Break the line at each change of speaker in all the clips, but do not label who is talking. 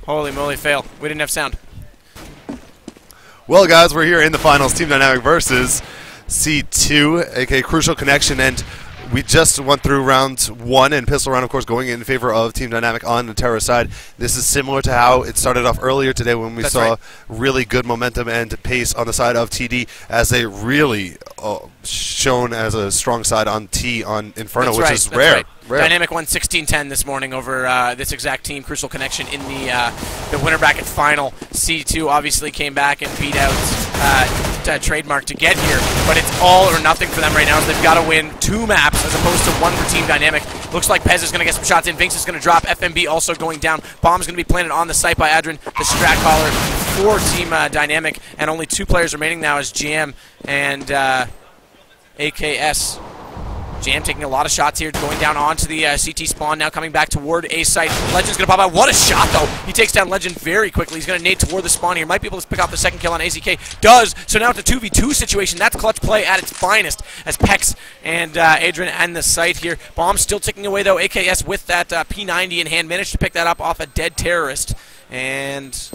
Holy moly, fail. We didn't have sound.
Well, guys, we're here in the finals. Team Dynamic versus C2, aka CrucialConnexion, and we just went through round 1 and pistol round, of course, going in favor of Team Dynamic on the Terra side. This is similar to how it started off earlier today when we saw really good momentum and pace on the side of TD, as they really shown as a strong side on T on Inferno, which is rare.
Dynamic won 16-10 this morning over this exact team, CrucialConnexion, in the winner bracket final. C2 obviously came back and beat out Trademark to get here, but it's all or nothing for them right now. So they've got to win 2 maps as opposed to 1 for Team Dynamic. Looks like Pez is going to get some shots in. Vinx is going to drop. FMB also going down. Bomb's going to be planted on the site by Adrian, the strat caller for Team Dynamic, and only 2 players remaining now is Jam and AKS. Jam taking a lot of shots here, going down onto the CT spawn, now coming back toward A site. Legend's going to pop out. What a shot, though. He takes down Legend very quickly. He's going to nade toward the spawn here. Might be able to pick off the second kill on AZK. Does. So now it's a 2v2 situation. That's clutch play at its finest as Pex and Adrian end the site here. Bomb still ticking away, though. AKS with that P90 in hand managed to pick that up off a dead terrorist. And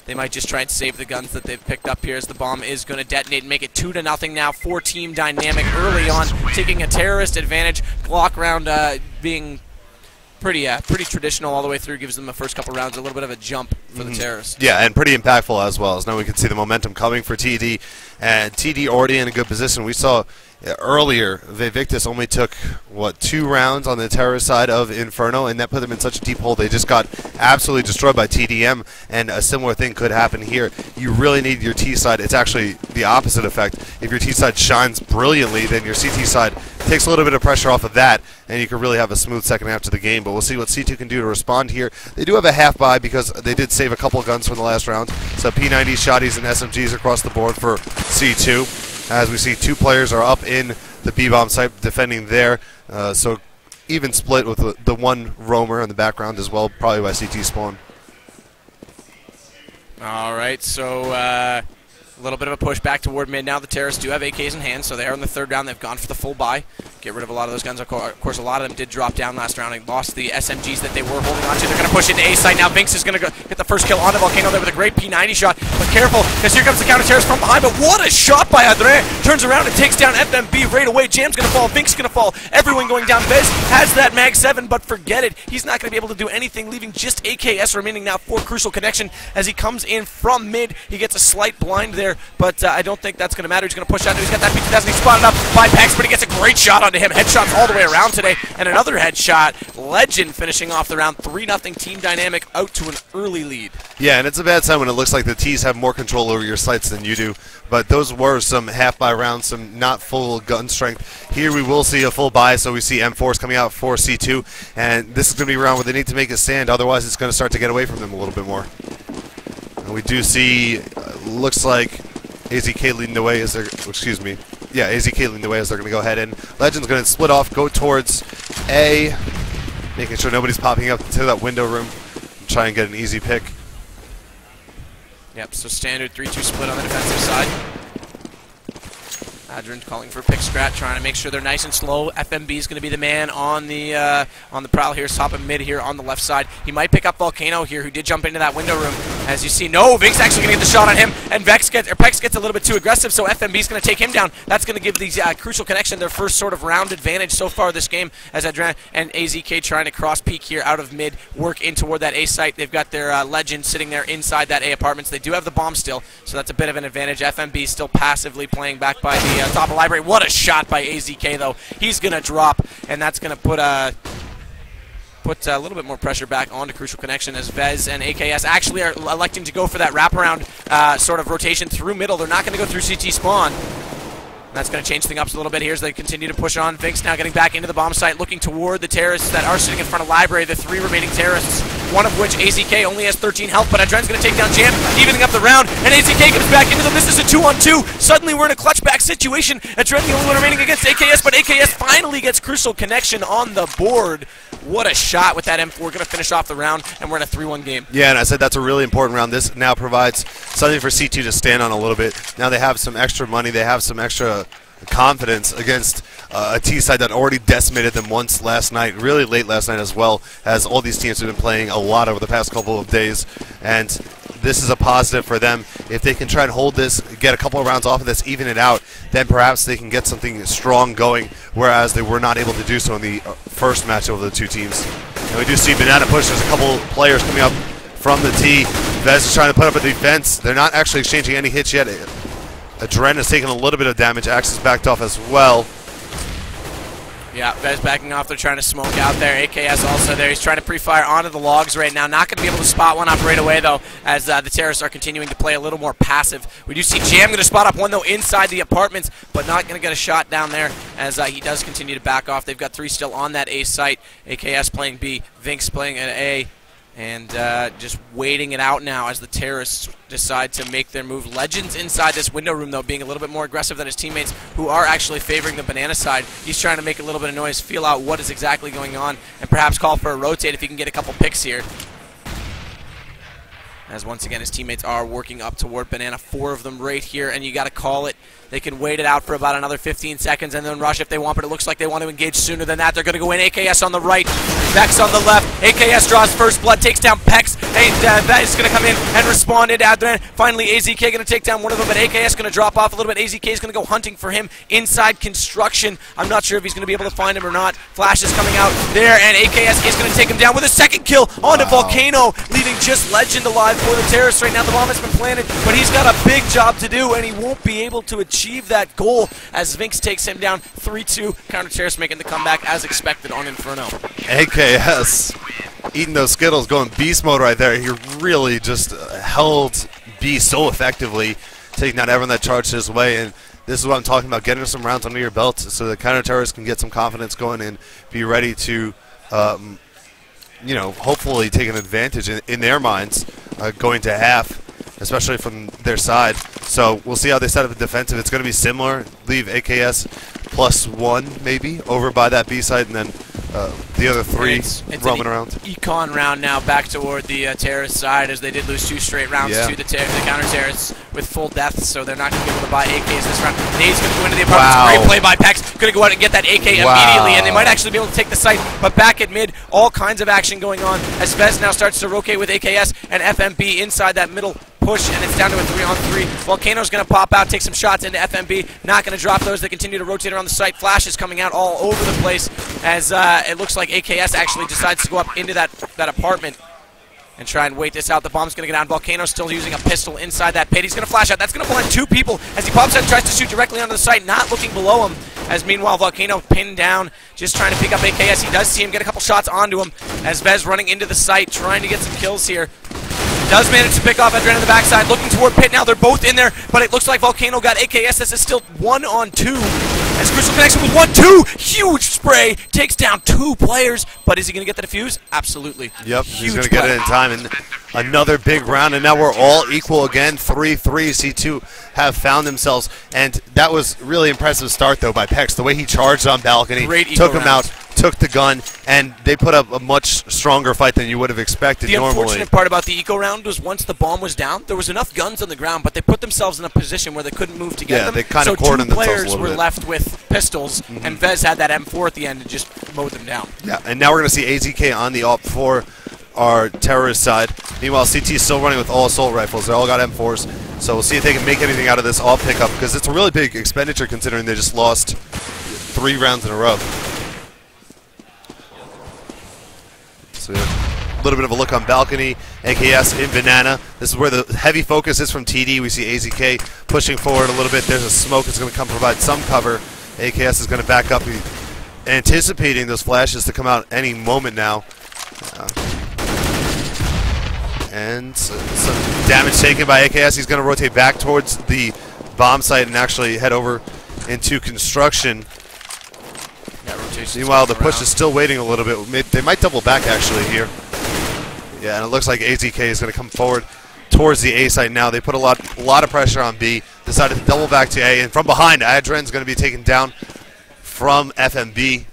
they might just try and save the guns that they've picked up here as the bomb is going to detonate and make it 2-0 now for Team Dynamic early on, taking a terrorist advantage. Block round being pretty traditional all the way through, gives them the first couple rounds a little bit of a jump for the terrorists.
Yeah, and pretty impactful as well, as now we can see the momentum coming for TD. And TD already in a good position. We saw earlier, Vivictus only took, what, 2 rounds on the terror side of Inferno, and that put them in such a deep hole. They just got absolutely destroyed by TDM, and a similar thing could happen here. You really need your T side. It's actually the opposite effect. If your T side shines brilliantly, then your CT side takes a little bit of pressure off of that, and you can really have a smooth second half to the game. But we'll see what C2 can do to respond here. They do have a half buy because they did save a couple of guns from the last round. So P90s, shotties, and SMGs across the board for C2. As we see, 2 players are up in the B-bomb site defending there. So even split with the 1 roamer in the background as well, probably by CT spawn.
All right, so a little bit of a push back toward mid. Now the terrorists do have AKs in hand, so they are in the 3rd round. They've gone for the full buy. Get rid of a lot of those guns. Of course, a lot of them did drop down last round and lost the SMGs that they were holding on to. They're going to push into A site now. Vinx is going to get the first kill on the Volcano there with a great P90 shot. But careful, because here comes the counter-terrorist from behind. But what a shot by Adrien. Turns around and takes down FMB right away. Jam's going to fall. Vinx is going to fall. Everyone going down. Vez has that Mag 7, but forget it. He's not going to be able to do anything, leaving just AKS remaining now for CrucialConnexion as he comes in from mid. He gets a slight blind there, but I don't think that's going to matter. He's going to push out. He's got that P2000. He's spotted up by Pex, but he gets a great shot onto him. Headshots all the way around today, and another headshot. Legend finishing off the round. 3-0 Team Dynamic out to an early lead.
Yeah, and it's a bad sign when it looks like the T's have more control over your sights than you do. But those were some half-buy rounds, some not full gun strength. Here we will see a full buy, so we see M4s coming out for C2, and this is going to be a round where they need to make a stand, otherwise it's going to start to get away from them a little bit more. And we do see, looks like AZK leading the way as they're, excuse me, yeah, AZK leading the way as they're going to go ahead in. Legend's going to split off, go towards A, making sure nobody's popping up to that window room, and try and get an easy pick.
Yep, so standard 3-2 split on the defensive side. Adrian calling for pick strat, trying to make sure they're nice and slow. FMB is going to be the man on the prowl here, top and mid here on the left side. He might pick up Volcano here, who did jump into that window room. As you see, no, Vinx actually going to get the shot on him, and Pex gets a little bit too aggressive, so FMB is going to take him down. That's going to give these CrucialConnexion their first sort of round advantage so far this game, as Adrian and AZK trying to cross peek here out of mid, work in toward that A site. They've got their Legend sitting there inside that A apartments. They do have the bomb still, so that's a bit of an advantage. FMB still passively playing back by the top of library. What a shot by AZK, though. He's going to drop, and that's going to put a little bit more pressure back onto CrucialConnexion as Vez and AKS actually are electing to go for that wraparound sort of rotation through middle. They're not going to go through CT spawn. That's going to change things up a little bit here as they continue to push on. Vinx now getting back into the bomb site, looking toward the terrorists that are sitting in front of library, the 3 remaining terrorists, one of which AZK only has 13 health, but Adren's going to take down Jam, evening up the round, and AZK comes back into them. This is a 2-on-2. Suddenly we're in a clutch back situation. Adren the only one remaining against AKS, but AKS finally gets CrucialConnexion on the board. What a shot with that M4. Going to finish off the round, and we're in a 3-1 game.
Yeah, and I said that's a really important round. This now provides something for C2 to stand on a little bit. Now they have some extra money. They have some extra confidence against a T side that already decimated them once last night, really late last night as well, as all these teams have been playing a lot over the past couple of days. And this is a positive for them. If they can try and hold this, get a couple of rounds off of this, even it out, then perhaps they can get something strong going, whereas they were not able to do so in the first match of the two teams. And we do see Banana push. There's a couple players coming up from the T. Vez is trying to put up a defense. They're not actually exchanging any hits yet. Adren has taken a little bit of damage. Axe is backed off as well.
Yeah, Vez backing off. They're trying to smoke out there. AKS also there. He's trying to pre-fire onto the logs right now. Not going to be able to spot one up right away, though, as the terrorists are continuing to play a little more passive. We do see Jam going to spot up one, though, inside the apartments, but not going to get a shot down there as he does continue to back off. They've got 3 still on that A site. AKS playing B, Vinx playing at A. And just waiting it out now as the terrorists decide to make their move. Legends inside this window room, though, being a little bit more aggressive than his teammates, who are actually favoring the Banana side. He's trying to make a little bit of noise, feel out what is exactly going on, and perhaps call for a rotate if he can get a couple picks here. As once again, his teammates are working up toward Banana, 4 of them right here, and you got to call it. They can wait it out for about another 15 seconds and then rush if they want, but it looks like they want to engage sooner than that. They're going to go in. AKS on the right, Vex on the left. AKS draws first blood, takes down Pex, and that is going to come in and respond into Adren. Finally, AZK going to take down one of them, but AKS going to drop off a little bit. AZK is going to go hunting for him inside construction. I'm not sure if he's going to be able to find him or not. Flash is coming out there, and AKS is going to take him down with a second kill onto Volcano, leaving just Legend alive for the terrorists right now. The bomb has been planted, but he's got a big job to do, and he won't be able to achieve that goal as Vinx takes him down 3-2. Counter-terrorists making the comeback as expected on Inferno.
AKS eating those Skittles, going beast mode right there. He really just held B so effectively, taking out everyone that charged his way. And this is what I'm talking about, getting some rounds under your belt so the counter-terrorists can get some confidence going and be ready to you know, hopefully take an advantage in their minds going to half, especially from their side. So we'll see how they set up the defensive. It's going to be similar. Leave AKS +1 maybe over by that B side, and then the other 3 roaming around.
Econ round now back toward the terrorist side, as they did lose 2 straight rounds to the counter-terrorists with full deaths, so they're not going to be able to buy AKs this round. Nade's going to go into the apartment. Great play by Pex. Going to go out and get that AK immediately, and they might actually be able to take the site. But back at mid, all kinds of action going on as Vez now starts to rotate with AKS and FMB inside that middle push, and it's down to a 3-on-3. Volcano's going to pop out, take some shots into FMB. Not going to drop those. They continue to rotate around the site. Flash is coming out all over the place as it looks like AKS actually decides to go up into that apartment and try and wait this out. The bomb's going to get down. Volcano's still using a pistol inside that pit. He's going to flash out. That's going to blind 2 people as he pops out and tries to shoot directly onto the site, not looking below him. As meanwhile, Volcano pinned down, just trying to pick up AKS. He does see him, get a couple shots onto him as Vez running into the site, trying to get some kills here. Does manage to pick off Adren on the backside, looking toward pit now. They're both in there, but it looks like Volcano got AKS. This is still 1-on-2. As CrucialConnexion with 1-2, huge spray, takes down 2 players, but is he going to get the defuse? Absolutely.
Yep, he's going to get it in time, and another big round, and now we're all equal again, 3-3. C2 have found themselves, and that was really impressive start, though, by Pex. The way he charged on balcony, took him out, took the gun, and they put up a much stronger fight than you would have expected normally.
The unfortunate part about the eco round was once the bomb was down, there was enough guns on the ground, but they put themselves in a position where they couldn't move to get them.
They kind of
cordoned
themselves a
players
little
were
bit.
left with pistols, and Vez had that M4 at the end and just mowed them down.
Yeah, and now we're going to see AZK on the op for our terrorist side. Meanwhile, CT is still running with all assault rifles. They all got M4s, so we'll see if they can make anything out of this op pickup, because it's a really big expenditure considering they just lost 3 rounds in a row. So we have a little bit of a look on balcony. AKS in Banana. This is where the heavy focus is from TD. We see AZK pushing forward a little bit. There's a smoke that's going to come provide some cover. AKS is going to back up, anticipating those flashes to come out any moment now. And some damage taken by AKS. He's going to rotate back towards the bomb site and actually head over into construction. Meanwhile, the push is still waiting a little bit. They might double back actually here. Yeah, and it looks like AZK is going to come forward towards the A site now. They put a lot of pressure on B. Decided to double back to A, and from behind, Adren's going to be taken down from FMB.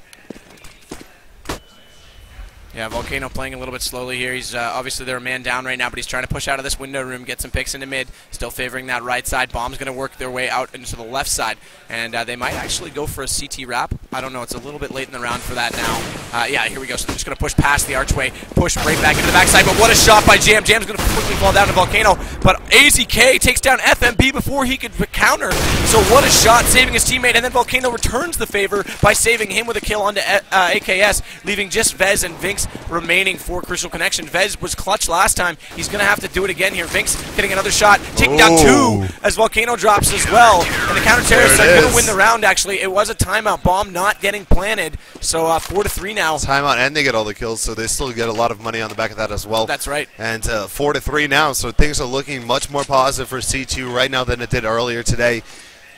Yeah, Volcano playing a little bit slowly here. He's obviously they're a man down right now, but he's trying to push out of this window room, get some picks into mid. Still favoring that right side. Bomb's going to work their way out into the left side, and they might actually go for a CT wrap. I don't know. It's a little bit late in the round for that now. Yeah, here we go. So they're just going to push past the archway, push right back into the backside. But what a shot by Jam. Jam's going to quickly fall down to Volcano, but AZK takes down FMB before he could counter. So what a shot, saving his teammate, and then Volcano returns the favor by saving him with a kill onto AKS, leaving just Vez and Vinx remaining for CrucialConnexion. Vez was clutch last time. He's going to have to do it again here. Vinx getting another shot, taking down 2 as Volcano drops as well. And the counter-terrorists are going to win the round, actually. It was a timeout. Bomb not getting planted. So 4-3 now.
Timeout, and they get all the kills, so they still get a lot of money on the back of that as well.
That's right.
And 4-3 now, so things are looking much more positive for C2 right now than it did earlier today.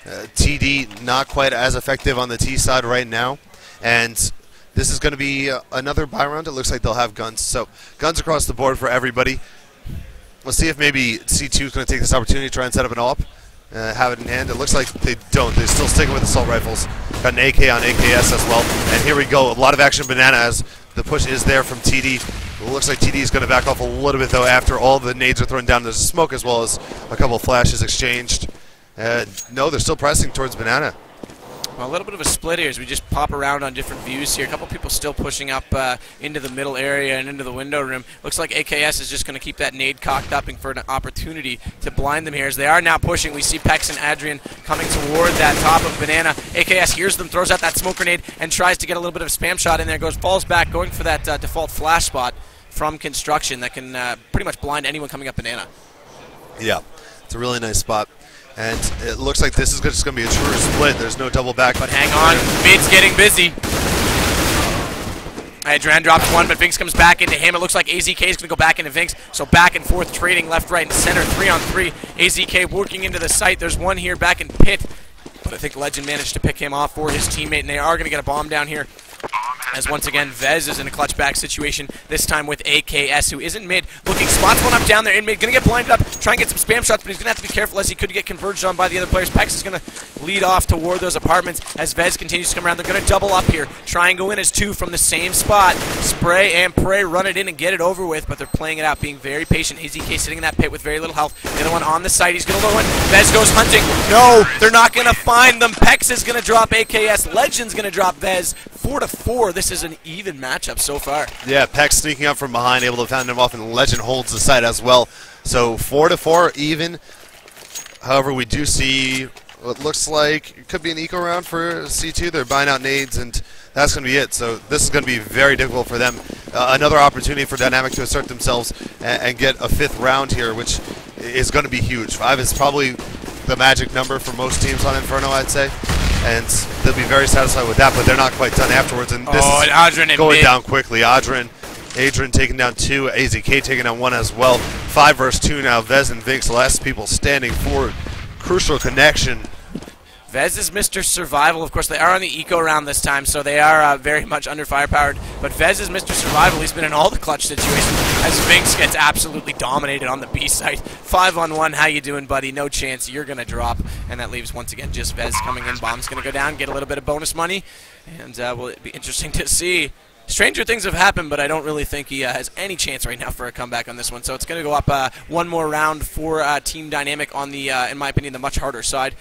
TD not quite as effective on the T side right now. And this is going to be another buy round. It looks like they'll have guns. So guns across the board for everybody. Let's see if maybe C2 is going to take this opportunity to try and set up an AWP. Have it in hand. It looks like they don't. They're still sticking with assault rifles. Got an AK on AKS as well. And here we go. A lot of action Banana as the push is there from TD. It looks like TD is going to back off a little bit, though, after all the nades are thrown down. There's smoke as well as a couple of flashes exchanged. No, they're still pressing towards Banana.
Well, a little bit of a split here as we just pop around on different views here. A couple people still pushing up into the middle area and into the window room. Looks like AKS is just going to keep that nade cocked up for an opportunity to blind them here. As they are now pushing, we see Pex and Adrian coming toward that top of Banana. AKS hears them, throws out that smoke grenade, and tries to get a little bit of a spam shot in there. Falls back, going for that default flash spot from Construction that can pretty much blind anyone coming up Banana. Yeah,
it's a really nice spot. And it looks like this is just going to be a true split. There's no double back.
But hang on, mid's getting busy. Adrian drops 1, but Vinx comes back into him. It looks like AZK is going to go back into Vinx. So back and forth trading left, right, and center. 3-on-3. AZK working into the site. There's one here back in pit. But I think Legend managed to pick him off for his teammate. And they are going to get a bomb down here. As once again, Vez is in a clutch back situation, this time with AKS, who is in mid, looking, spots one up down there in mid, going to get blinded up, try and get some spam shots, but he's going to have to be careful as he could get converged on by the other players. Pex is going to lead off toward those apartments as Vez continues to come around. They're going to double up here, try and go in as 2 from the same spot. Spray and pray, run it in and get it over with, but they're playing it out, being very patient. AZK sitting in that pit with very little health. The other one on the site, he's going to low one. Vez goes hunting. No, they're not going to find them. Pex is going to drop AKS. Legend's going to drop Vez. 4-4. This is an even matchup so far.
Yeah, Peck sneaking up from behind, able to fend him off, and Legend holds the site as well. So 4-4 even. However, we do see what looks like it could be an eco round for C2. They're buying out nades, and that's going to be it. So this is going to be very difficult for them. Another opportunity for Dynamic to assert themselves and get a 5th round here, which is going to be huge. 5 is probably the magic number for most teams on Inferno, I'd say. And they'll be very satisfied with that, but they're not quite done afterwards. And this is going down quickly. Adrian taking down 2, AZK taking down 1 as well. 5 versus 2 now. Vez and Vinx, the last people standing for CrucialConnexion.
Vez is Mr. Survival. Of course, they are on the eco round this time, so they are very much under firepowered. But Vez is Mr. Survival. He's been in all the clutch situations as Vinx gets absolutely dominated on the B site. 5-on-1. How you doing, buddy? No chance. You're going to drop. And that leaves, once again, just Vez coming in. Bomb's going to go down, get a little bit of bonus money. And will it be interesting to see. Stranger things have happened, but I don't really think he has any chance right now for a comeback on this one. So it's going to go up one more round for Team Dynamic on the, in my opinion, the much harder side.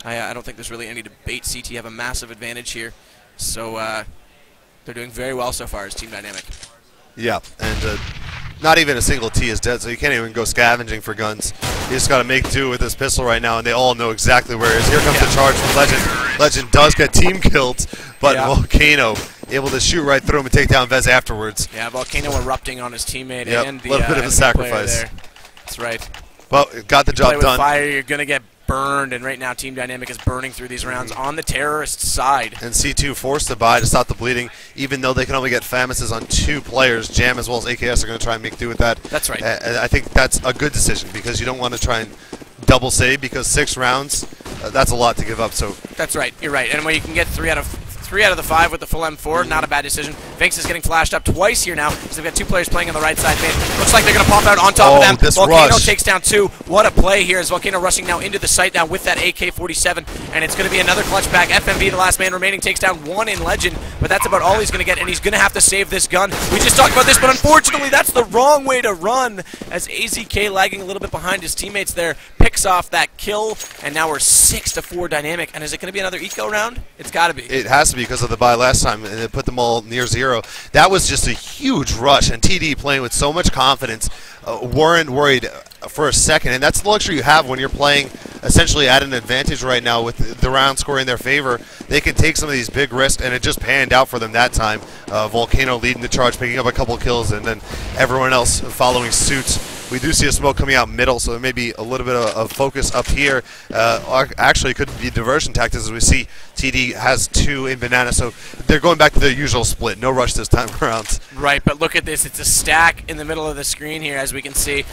I don't think there's really any debate. CT have a massive advantage here. So they're doing very well so far as Team Dynamic.
Yeah, and not even a single T is dead, so you can't even go scavenging for guns. You just got to make do with this pistol right now, and they all know exactly where it is. Here comes the charge from Legend. Legend does get team killed, but Volcano able to shoot right through him and take down Vez afterwards.
Yeah, Volcano erupting on his teammate and the
a little bit of a sacrifice.
That's right.
Well, got the job done.
Fire, you're going to get burned, and right now Team Dynamic is burning through these rounds on the terrorist side.
And C2 forced to buy to stop the bleeding, even though they can only get Famises on 2 players. Jam as well as AKS are going to try and make do with that.
That's right.
I think that's a good decision because you don't want to try and double save because 6 rounds, that's a lot to give up. So
that's right. You're right. And when you can get 3 out of the 5 with the full M4, not a bad decision. Vinx is getting flashed up twice here now, because they've got two players playing on the right side mid. Looks like they're going to pop out on top of them.
This
Volcano
rush
takes down 2. What a play here as Volcano rushing now into the site now with that AK-47, and it's going to be another clutch back. FMB, the last man remaining, takes down 1 in Legend, but that's about all he's going to get, and he's going to have to save this gun. We just talked about this, but unfortunately that's the wrong way to run, as AZK, lagging a little bit behind his teammates there, picks off that kill, and now we're 6-4 Dynamic. And is it going to be another eco round? It's got to be.
It has to be because of the bye last time, and it put them all near 0. That was just a huge rush, and TD playing with so much confidence, weren't worried for a second, and that's the luxury you have when you're playing essentially at an advantage right now with the round score in their favor. They can take some of these big risks, and it just panned out for them that time. Volcano leading the charge, picking up a couple kills, and then everyone else following suit. We do see a smoke coming out middle, so there may be a little bit of focus up here. Actually, it could be diversion tactics, as we see TD has 2 in banana, so they're going back to their usual split. No rush this time around.
Right, but look at this. It's a stack in the middle of the screen here, as we can see,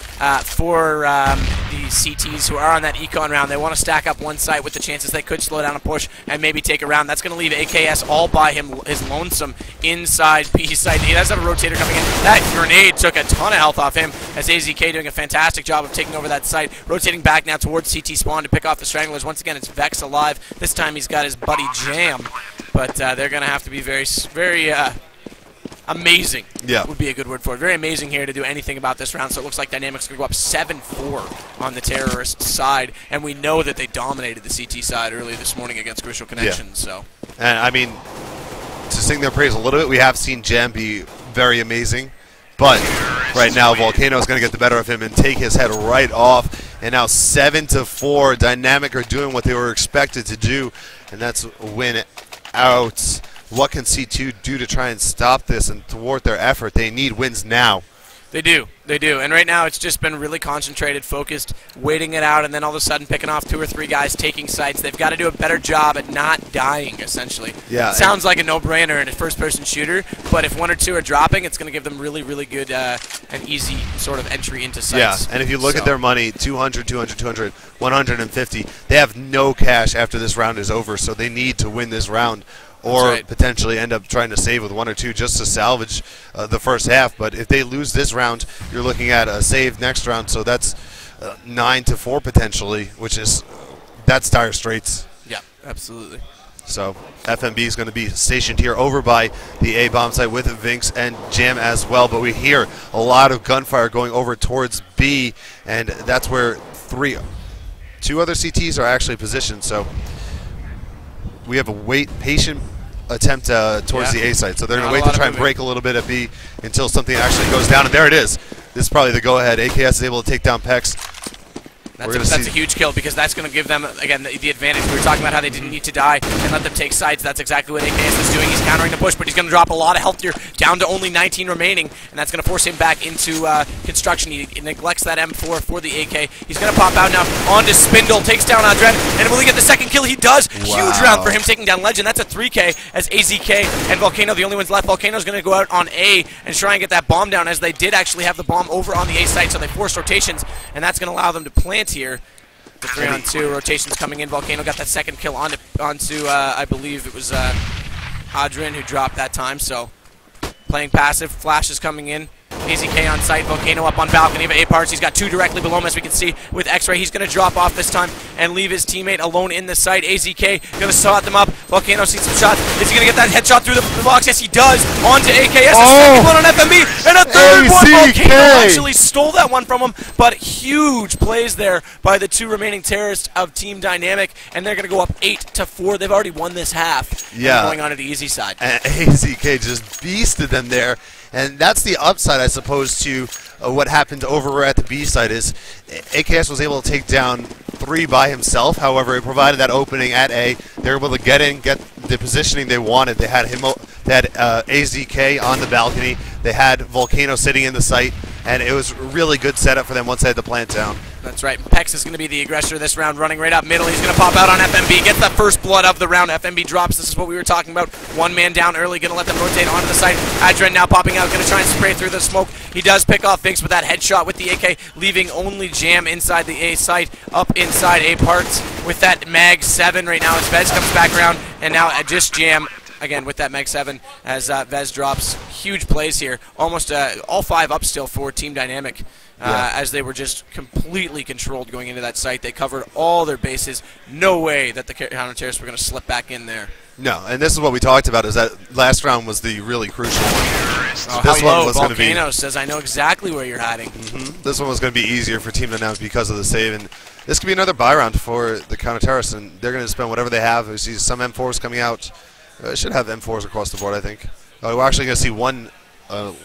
for the CTs who are on that econ round. They want to stack up one site with the chances they could slow down a push and maybe take a round. That's going to leave AKS all by his lonesome inside B site. He does have a rotator coming in. That grenade took a ton of health off him, as AZK doing a fantastic job of taking over that site. Rotating back now towards CT spawn to pick off the Stranglers. Once again, it's Vex alive. This time he's got his buddy Jam, but they're going to have to be very amazing.
Yeah.
Would be a good word for it. Very amazing here to do anything about this round. So it looks like Dynamic's going to go up 7-4 on the terrorist side, and we know that they dominated the CT side early this morning against CrucialConnexion.
Yeah.
So,
and I mean, to sing their praise a little bit, we have seen Jam be very amazing, but right now Volcano is going to get the better of him and take his head right off. And now 7-4, Dynamic are doing what they were expected to do, and that's win out. What can C2 do to try and stop this and thwart their effort? They need wins now.
They do. And right now it's just been really concentrated, focused, waiting it out, and then all of a sudden picking off 2 or 3 guys, taking sites. They've got to do a better job at not dying, essentially.
Yeah,
it sounds like a no-brainer in a first-person shooter, but if 1 or 2 are dropping, it's going to give them really, really good and easy sort of entry into sites.
Yeah, and if you look at their money, 200, 200, 200, 150, they have no cash after this round is over, so they need to win this round, or potentially end up trying to save with 1 or 2 just to salvage the first half. But if they lose this round, you're looking at a save next round, so that's 9-4 potentially, which is, that's dire straits.
Yeah, absolutely.
So FMB is going to be stationed here over by the A bomb site with Vinx and Jam as well, but we hear a lot of gunfire going over towards B, and that's where 2 other CTs are actually positioned, so we have a patient attempt towards the A site. So they're going to wait to try and break a little bit at B until something actually goes down. And there it is. This is probably the go-ahead. AKS is able to take down Pex.
That's a huge kill, because that's going to give them, again, the advantage. We were talking about how they didn't need to die and let them take sides. That's exactly what AKS is doing. He's countering the push, but he's going to drop a lot of health here, down to only 19 remaining, and that's going to force him back into construction. He neglects that M4 for the AK. He's going to pop out now onto Spindle, takes down Adren, and will he get the second kill? He does. Wow. Huge round for him, taking down Legend. That's a 3K, as AZK and Volcano, the only ones left. Volcano's going to go out on A and try and get that bomb down, as they did actually have the bomb over on the A site, so they forced rotations, and that's going to allow them to plant here. The 3-on-2 rotations coming in. Volcano got that second kill onto I believe it was Adrian who dropped that time. So playing passive, flashes coming in. AZK on site, Volcano up on balcony of A parts. He's got 2 directly below him, as we can see with X-Ray. He's going to drop off this time and leave his teammate alone in the site. AZK going to slot them up. Volcano sees some shots. Is he going to get that headshot through the box? Yes, he does. On to AKS. A second one on FMB. And a third one. Volcano actually stole that one from him. But huge plays there by the 2 remaining terrorists of Team Dynamic. And they're going to go up 8-4. They've already won this half. Yeah. Going on to the easy side.
And AZK just beasted them there. And that's the upside, I suppose, to what happened over at the B side is AKS was able to take down 3 by himself. However, it provided that opening at A. They were able to get in, get the positioning they wanted. They had AZK on the balcony. They had Volcano sitting in the site, and it was a really good setup for them once they had the plant down.
That's right. Pex is going to be the aggressor this round, running right up middle. He's going to pop out on FMB, gets the first blood of the round. FMB drops. This is what we were talking about. 1 man down early, going to let them rotate onto the site. Adren now popping out, going to try and spray through the smoke. He does pick off Vinx with that headshot with the AK, leaving only Jam inside the A site, up inside A parts with that Mag 7 right now. As Vez comes back around, and now just Jam again with that Meg 7 as Vez drops huge plays here. Almost all 5 up still for Team Dynamic. As they were just completely controlled going into that site. They covered all their bases. No way that the counter-terrorists were going to slip back in there.
No, and this is what we talked about, is that last round was the really crucial one.
Oh, this one was Volcano says, I know exactly where you're hiding.
This one was going to be easier for Team Dynamic because of the save, and this could be another buy round for the counter-terrorists, and they're going to spend whatever they have. We see some M4s coming out. Should have M4s across the board, I think. We're actually going to see one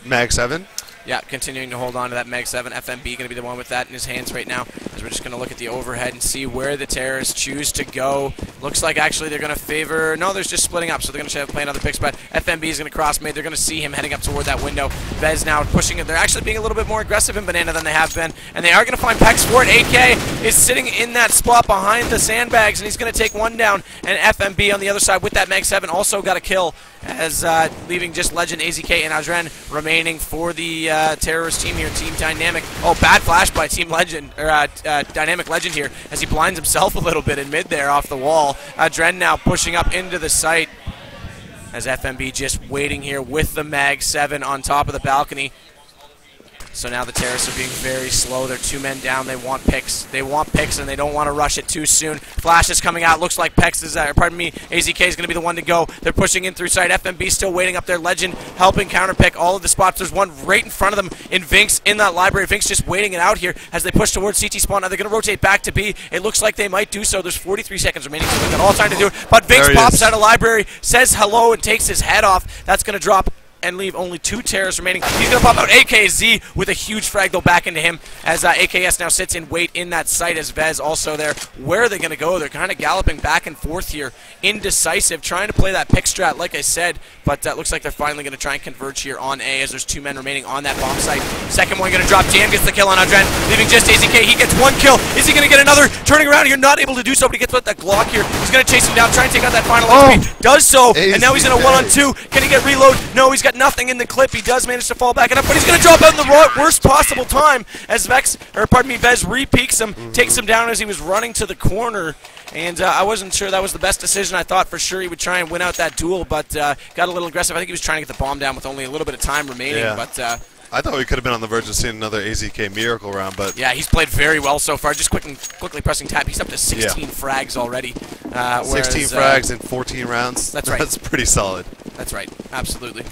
Mag 7.
Yeah, continuing to hold on to that Meg 7. FMB going to be the one with that in his hands right now, as we're just going to look at the overhead and see where the terrorists choose to go. Looks like actually they're going to favor... No, they're just splitting up, so they're going to play another pick spot. FMB is going to cross mid. They're going to see him heading up toward that window. Vez now pushing it. They're actually being a little bit more aggressive in Banana than they have been, and they are going to find Pex for it. AK is sitting in that spot behind the sandbags, and he's going to take one down, and FMB on the other side with that Meg 7 also got a kill, as leaving just Legend, AZK, and Adren remaining for the terrorist team here, Team Dynamic. Oh, bad flash by Team Legend, or Dynamic Legend here, as he blinds himself a little bit in mid there off the wall. Adren now pushing up into the site, as FMB just waiting here with the Mag 7 on top of the balcony. So now the terrorists are being very slow. They're 2 men down. They want picks. They want picks, and they don't want to rush it too soon. Flash is coming out. Looks like Pex is, AZK is going to be the one to go. They're pushing in through side. FMB still waiting up there. Legend helping counterpick all of the spots. There's one right in front of them in Vinx in that library. Vinx just waiting it out here as they push towards CT spawn. Now they're going to rotate back to B. It looks like they might do so. There's 43 seconds remaining, so they've got all time to do it. But Vinx pops out of library, says hello, and takes his head off. That's going to drop and leave only 2 terrorists remaining. He's going to pop out AKZ with a huge frag though back into him, as AKS now sits in wait in that site, as Vez also there. Where are they going to go? They're kind of galloping back and forth here, indecisive, trying to play that pick strat like I said, but looks like they're finally going to try and converge here on A, as there's 2 men remaining on that bomb site. Second one going to drop. Jam gets the kill on Adren, leaving just AZK. He gets 1 kill. Is he going to get another? Turning around here, not able to do so, but he gets with that Glock here. He's going to chase him down, try and take out that final HP. Does so, and now he's in a 1-on-2. Can he get reload? No, he's got nothing in the clip. He does manage to fall back and up, but he's going to drop out in the worst possible time, as Vez re-peeks him, takes him down as he was running to the corner. And I wasn't sure that was the best decision. I thought for sure he would try and win out that duel, but got a little aggressive. I think he was trying to get the bomb down with only a little bit of time remaining.
Yeah.
But
I thought we could have been on the verge of seeing another AZK miracle round, but
yeah, he's played very well so far. Just quickly pressing tab. He's up to 16 frags already.
16 frags in 14 rounds.
That's right.
That's pretty solid.
That's right. Absolutely.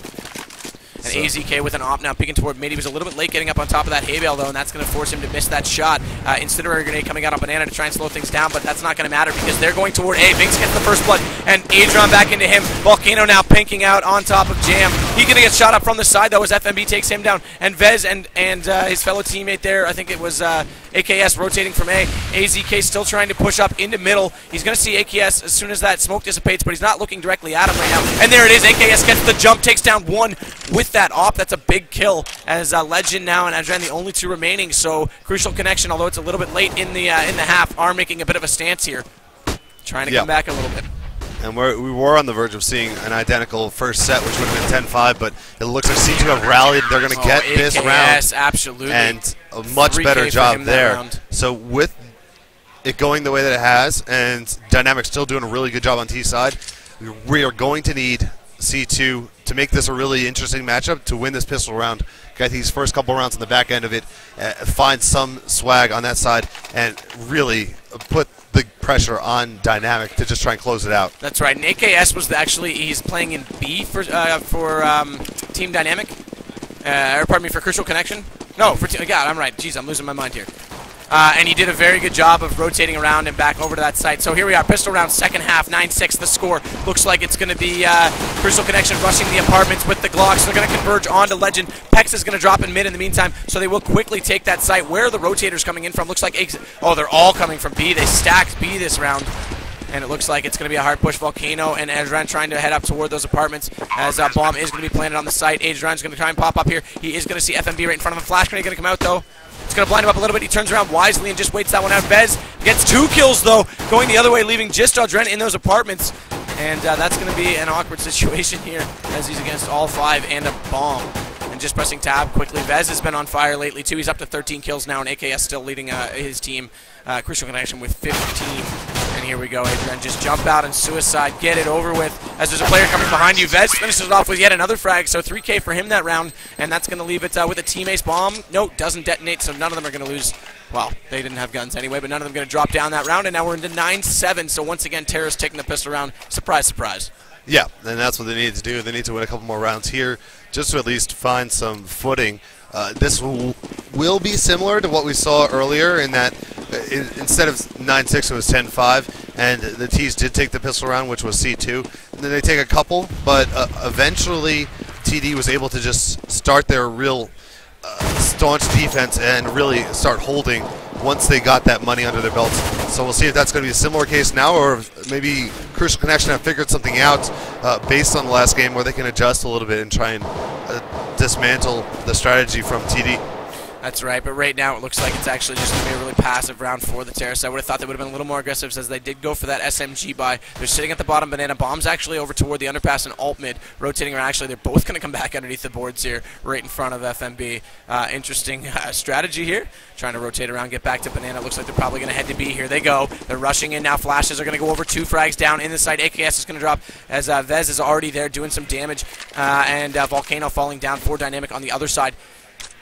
And AZK with an op now peeking toward mid. He was a little bit late getting up on top of that hay bale, though, and that's going to force him to miss that shot. Incinerator grenade coming out on Banana to try and slow things down, but that's not going to matter because they're going toward A. Vinx gets the first blood, and Adron back into him. Volcano now pinking out on top of Jam. He's going to get shot up from the side, though, as FMB takes him down. And Vez and his fellow teammate there, I think it was AKS rotating from A. AZK still trying to push up into middle. He's going to see AKS as soon as that smoke dissipates, but he's not looking directly at him right now. And there it is. AKS gets the jump, takes down 1 with that op. That's a big kill, as Legend now and Adren the only 2 remaining. So CrucialConnexion, although it's a little bit late in the half, are making a bit of a stance here, trying to come back a little bit.
And we were on the verge of seeing an identical first set, which would have been 10-5, but it looks like C2 have rallied. They're going to get this round.
Yes, absolutely.
And a much better job there. So with it going the way that it has, and Dynamic still doing a really good job on T side, we are going to need C2 to make this a really interesting matchup to win this pistol round. Get these first couple rounds on the back end of it, find some swag on that side, and really put the pressure on Dynamic to just try and close it out.
That's right. And AKS was he's playing in B for Team Dynamic, or pardon me, for CrucialConnexion. No, for God, I'm right. Jeez, I'm losing my mind here. And he did a very good job of rotating around and back over to that site. So here we are, pistol round, second half, 9-6 the score. Looks like it's going to be CrucialConnexion rushing the apartments with the Glocks. They're going to converge onto Legend. Pex is going to drop in mid in the meantime, so they will quickly take that site. Where are the rotators coming in from? Looks like, oh, they're all coming from B. They stacked B this round. And it looks like it's going to be a hard push. Volcano and Adran trying to head up toward those apartments, as bomb is going to be planted on the site. Adran's going to try and pop up here. He is going to see FMB right in front of him. Flash grenade going to come out, though. It's going to blind him up a little bit. He turns around wisely and just waits that one out. Vez gets 2 kills, though, going the other way, leaving just Adren in those apartments. And that's going to be an awkward situation here, as he's against all 5 and a bomb. And just pressing tab quickly. Vez has been on fire lately, too. He's up to 13 kills now, and AKS still leading his team. CrucialConnexion with 15. And here we go, Adrian. Just jump out and suicide, get it over with. As there's a player coming behind you, Vez finishes it off with yet another frag, so 3K for him that round, and that's going to leave it with a team ace bomb. No, doesn't detonate, so none of them are going to lose. Well, they didn't have guns anyway, but none of them going to drop down that round, and now we're into 9-7, so once again, Terra's taking the pistol round. Surprise, surprise.
Yeah, and that's what they need to do. They need to win a couple more rounds here just to at least find some footing. This will be similar to what we saw earlier in that instead of 9-6, it was 10-5, and the T's did take the pistol round, which was C2. And then they take a couple, but eventually TD was able to just start their real staunch defense and really start holding once they got that money under their belts. So we'll see if that's going to be a similar case now, or maybe CrucialConnexion have figured something out based on the last game where they can adjust a little bit and try and dismantle the strategy from TD.
That's right, but right now it looks like it's actually just going to be a really passive round for the Terrace. I would have thought they would have been a little more aggressive as they did go for that SMG buy. They're sitting at the bottom. Banana Bomb's actually over toward the underpass and alt mid, rotating around. Actually, they're both going to come back underneath the boards here, right in front of FMB. Interesting strategy here. Trying to rotate around, get back to Banana. Looks like they're probably going to head to B. Here they go. They're rushing in now. Flashes are going to go over 2 frags down in the side. AKS is going to drop as Vez is already there doing some damage, and Volcano falling down for Dynamic on the other side.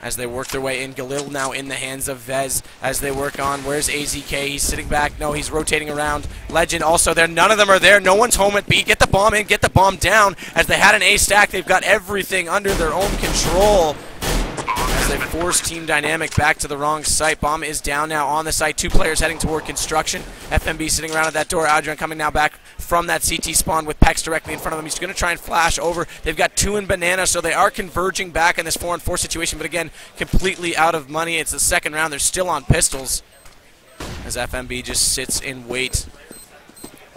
As they work their way in. Galil now in the hands of Vez as they work on. Where's AZK? He's sitting back. No, he's rotating around. Legend also there. None of them are there. No one's home at B. Get the bomb in. Get the bomb down. As they had an A stack, they've got everything under their own control. As they force Team Dynamic back to the wrong site. Bomb is down now on the site. 2 players heading toward construction. FMB sitting around at that door. Adrian coming now back from that CT spawn with Pex directly in front of them. He's going to try and flash over. They've got 2 in Banana, so they are converging back in this 4-on-4 situation, but again, completely out of money. It's the second round. They're still on pistols as FMB just sits in wait.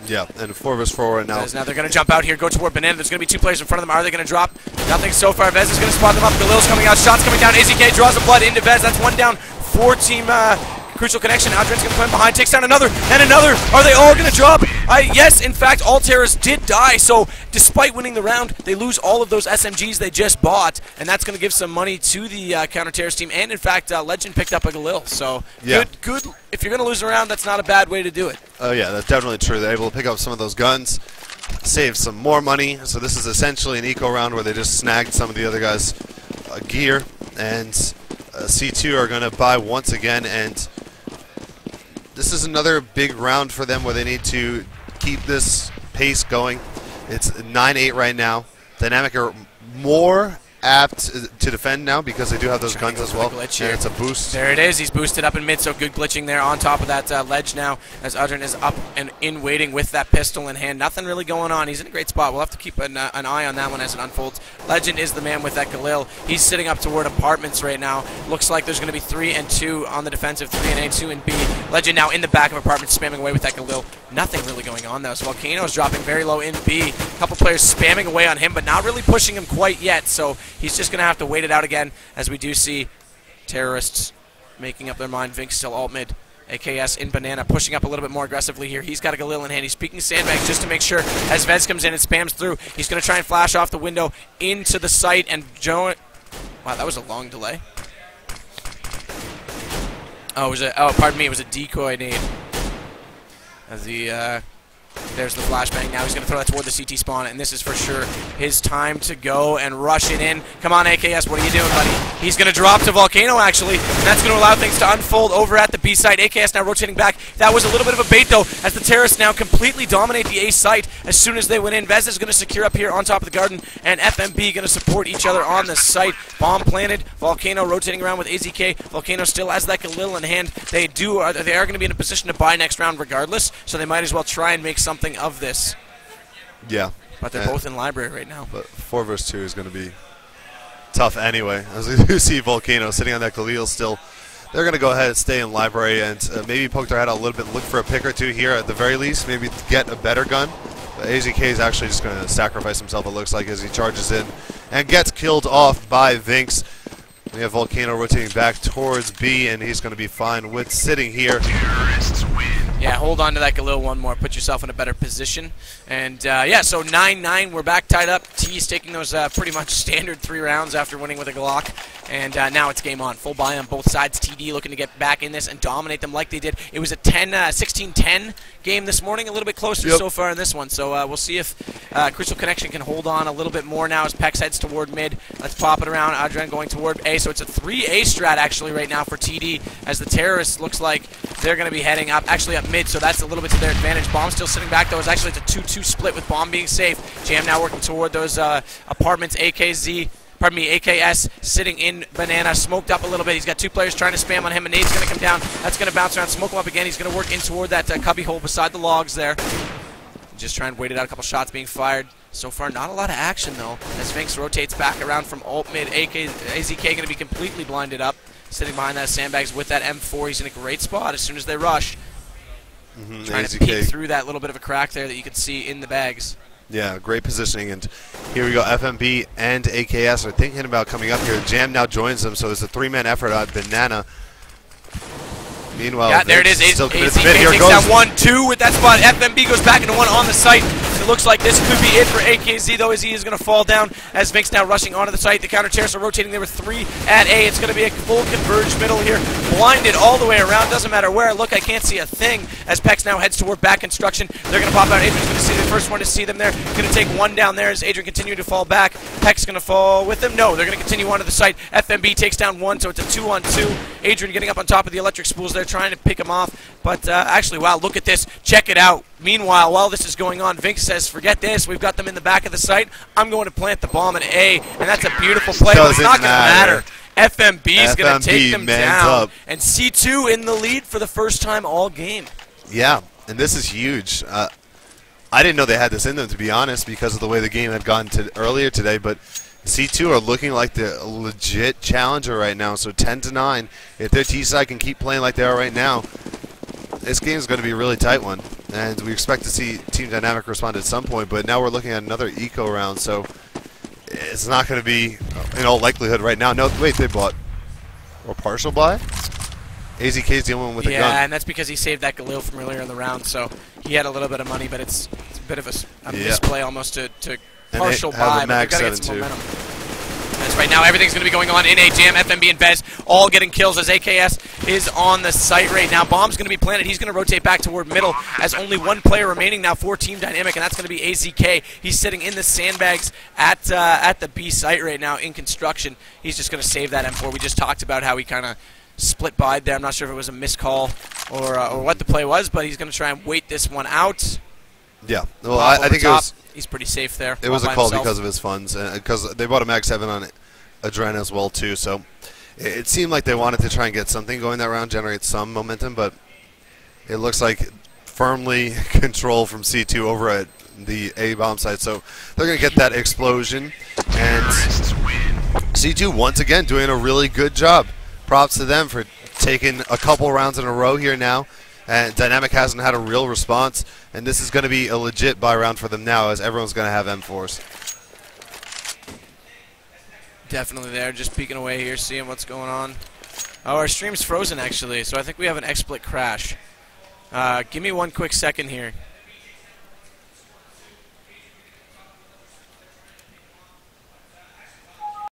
Yeah, and 4 vs 4 right now.
Now they're going to jump out here, go toward Banana. There's going to be 2 players in front of them. Are they going to drop? Nothing so far. Vez is going to spot them up. Galil's coming out. Shots coming down. AZK draws the blood into Vez. That's 1 down for Team CrucialConnexion. Adrian's going to come in behind, takes down another, and another. Are they all going to drop? Yes, in fact, all terrorists did die. So despite winning the round, they lose all of those SMGs they just bought, and that's going to give some money to the counter-terrorist team. And in fact, Legend picked up a Galil. So
yeah.
Good. If you're going to lose a round, that's not a bad way to do it.
Oh yeah, that's definitely true. They're able to pick up some of those guns, save some more money. So this is essentially an eco round where they just snagged some of the other guys' gear, and C2 are going to buy once again, and this is another big round for them where they need to keep this pace going. It's 9-8 right now. Dynamic are more apt to defend now because they do have those guns as well. And it's a boost.
There it is. He's boosted up in mid, so good glitching there on top of that ledge now as Adrian is up and in waiting with that pistol in hand. Nothing really going on. He's in a great spot. We'll have to keep an eye on that one as it unfolds. Legend is the man with that Galil. He's sitting up toward apartments right now. Looks like there's going to be 3 and 2 on the defensive, 3 and A, 2 and B. Legend now in the back of apartments spamming away with that Galil. Nothing really going on though. So Volcano's dropping very low in B. A couple players spamming away on him, but not really pushing him quite yet. So he's just going to have to wait it out again as we do see terrorists making up their mind. Vink still alt mid. AKS in Banana pushing up a little bit more aggressively here. He's got a Galil in hand. He's peeking sandbags just to make sure as Vez comes in and spams through. He's going to try and flash off the window into the site. And Joe... Wow, that was a long delay. Oh, pardon me. It was a decoy nade. As the... There's the flashbang. Now he's going to throw that toward the CT spawn, and this is for sure his time to go and rush it in. Come on, AKS, what are you doing, buddy? He's going to drop to Volcano, actually, and that's going to allow things to unfold over at the B site. AKS now rotating back. That was a little bit of a bait, though, as the terrorists now completely dominate the A site as soon as they went in. Vez is going to secure up here on top of the garden, and FMB going to support each other on the site. Bomb planted. Volcano rotating around with AZK. Volcano still has that Galil in hand. They are going to be in a position to buy next round regardless, so they might as well try and make something of this.
Yeah.
But they're both in library right now.
But 4 vs 2 is going to be tough anyway. As we do see Volcano sitting on that Galil still, they're going to go ahead and stay in library and maybe poke their head out a little bit, look for a pick or 2 here at the very least, maybe get a better gun. But AZK is actually just going to sacrifice himself, it looks like, as he charges in and gets killed off by Vinx. We have Volcano rotating back towards B, and he's going to be fine with sitting here.
Yeah, hold on to that Galil one more. Put yourself in a better position. And, yeah, so 9-9. We're back tied up. T's taking those pretty much standard 3 rounds after winning with a Glock. And now it's game on. Full buy on both sides. TD looking to get back in this and dominate them like they did. It was a 16-10 game this morning, a little bit closer so far in this one. So we'll see if CrucialConnexion can hold on a little bit more now as Pex heads toward mid. Let's pop it around. Adrian going toward A. So it's a 3A strat actually right now for TD as the terrorists looks like they're going to be heading up, actually up mid, so that's a little bit to their advantage. Bomb still sitting back though. It's actually a 2-2 split with Bomb being safe. Jam now working toward those apartments. AKS sitting in Banana, smoked up a little bit. He's got two players trying to spam on him. A nade's going to come down. That's going to bounce around, smoke him up again. He's going to work in toward that cubby hole beside the logs there. Just trying to wait it out. A couple shots being fired. So far, not a lot of action, though, as Vinx rotates back around from alt mid. AZK going to be completely blinded up, sitting behind that sandbags with that M4. He's in a great spot as soon as they rush. Trying to peek through that little bit of a crack there that you can see in the bags.
Yeah, great positioning, and here we go. FMB and AKS are thinking about coming up here. Jam now joins them, so it's a three-man effort on Banana. Meanwhile,
there it is.
Still
AZK takes down 1-2 with that spot. FMB goes back into one on the site. It looks like this could be it for AKZ, though, as he is going to fall down. As Vinx now rushing onto the site. The counter terrorists are rotating. There were 3 at A. It's going to be a full converged middle here. Blinded all the way around. Doesn't matter where I look. I can't see a thing. As Pex now heads toward back construction. They're going to pop out. Adrian's going to see the first one to see them there. Going to take one down there as Adrian continues to fall back. Pex going to fall with him. No, they're going to continue onto the site. FMB takes down 1, so it's a 2-on-2. Adrian getting up on top of the electric spools. They're trying to pick him off. But actually, wow, look at this. Check it out. Meanwhile, while this is going on, Vinx says, forget this. We've got them in the back of the site. I'm going to plant the bomb at A, and that's a beautiful play. But it's not going to matter. FMB is going to take them down.
Up.
And C2 in the lead for the first time all game.
Yeah, and this is huge. I didn't know they had this in them, to be honest, because of the way the game had gone earlier today, but C2 are looking like the legit challenger right now, so 10-9. If their T-side can keep playing like they are right now, this game is going to be a really tight one, and we expect to see Team Dynamic respond at some point, but now we're looking at another eco round, so it's not going to be, in all likelihood, right now. No, wait, they bought or partial buy? AZK's the only one with a gun.
Yeah, and that's because he saved that Galil from earlier in the round, so he had a little bit of money, but it's a bit of a misplay almost to partial buy, but they've got to get some momentum. That's right now, everything's going to be going on in A. Jam, FMB, and Vez all getting kills as AKS is on the site right now. Bomb's going to be planted. He's going to rotate back toward middle as only one player remaining now for Team Dynamic, and that's going to be AZK. He's sitting in the sandbags at the B site right now in construction. He's just going to save that M4. We just talked about how he kind of split by there. I'm not sure if it was a missed call or what the play was, but he's going to try and wait this one out.
Yeah, well, I think it was.
He's pretty safe there.
It was a call because of his funds, because they bought a Mag 7 on Adren as well too. So it seemed like they wanted to try and get something going that round, generate some momentum, but it looks like firmly control from C2 over at the A bomb site. So they're going to get that explosion, and C2 once again doing a really good job. Props to them for taking a couple rounds in a row here now. And Dynamic hasn't had a real response, and this is going to be a legit buy round for them now, as everyone's going to have M4s.
Definitely there, just peeking away here, seeing what's going on. Oh, our stream's frozen, actually, so I think we have an XSplit crash. Give me one quick second here.